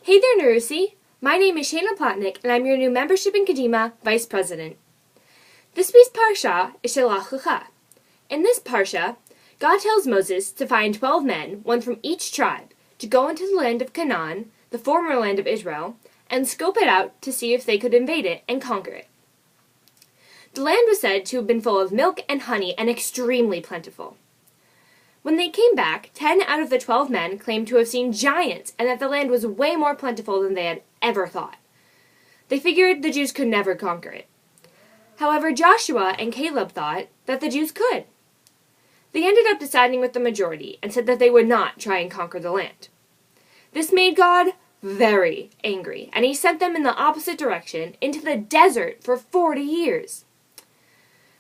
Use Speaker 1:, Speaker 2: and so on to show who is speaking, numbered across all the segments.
Speaker 1: Hey there, Narusi. My name is Shayna Plotnick, and I'm your new Membership in Kadima Vice President. This week's Parsha is Shelach Lecha. In this Parsha, God tells Moses to find 12 men, one from each tribe, to go into the land of Canaan, the former land of Israel, and scope it out to see if they could invade it and conquer it. The land was said to have been full of milk and honey and extremely plentiful. When they came back, 10 out of the 12 men claimed to have seen giants and that the land was way more plentiful than they had ever thought. They figured the Jews could never conquer it. However, Joshua and Caleb thought that the Jews could. They ended up deciding with the majority and said that they would not try and conquer the land. This made God very angry, and he sent them in the opposite direction into the desert for 40 years.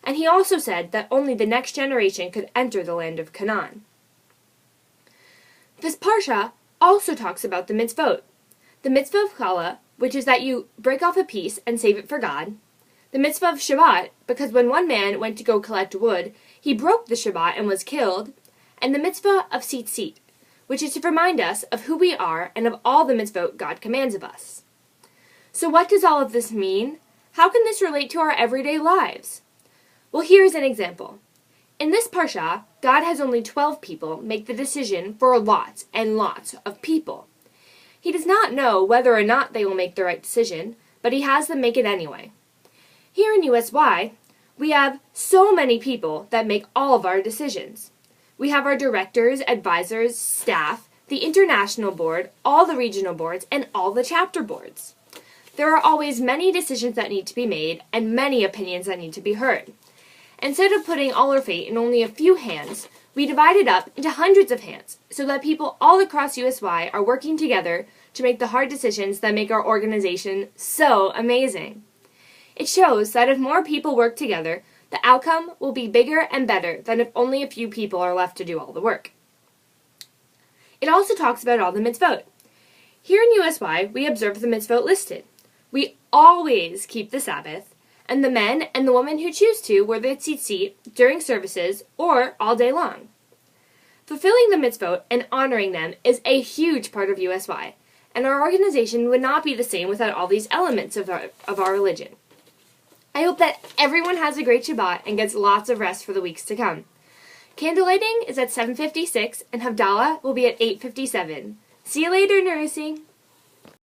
Speaker 1: And he also said that only the next generation could enter the land of Canaan. This Parsha also talks about the mitzvot. The mitzvah of Challah, which is that you break off a piece and save it for God. The mitzvah of Shabbat, because when one man went to go collect wood, he broke the Shabbat and was killed. And the mitzvah of tzitzit, which is to remind us of who we are and of all the mitzvot God commands of us. So what does all of this mean? How can this relate to our everyday lives? Well, here's an example. In this Parsha, God has only 12 people make the decision for lots and lots of people. He does not know whether or not they will make the right decision, but he has them make it anyway. Here in USY, we have so many people that make all of our decisions. We have our directors, advisors, staff, the international board, all the regional boards, and all the chapter boards. There are always many decisions that need to be made and many opinions that need to be heard. Instead of putting all our fate in only a few hands, we divide it up into hundreds of hands so that people all across USY are working together to make the hard decisions that make our organization so amazing. It shows that if more people work together, the outcome will be bigger and better than if only a few people are left to do all the work. It also talks about all the mitzvot. Here in USY, we observe the mitzvot listed. We always keep the Sabbath, and the men and the women who choose to wear the tzitzit during services or all day long. Fulfilling the mitzvot and honoring them is a huge part of USY, and our organization would not be the same without all these elements of our religion. I hope that everyone has a great Shabbat and gets lots of rest for the weeks to come. Candle lighting is at 7:56 and Havdalah will be at 8:57. See you later, Narusi!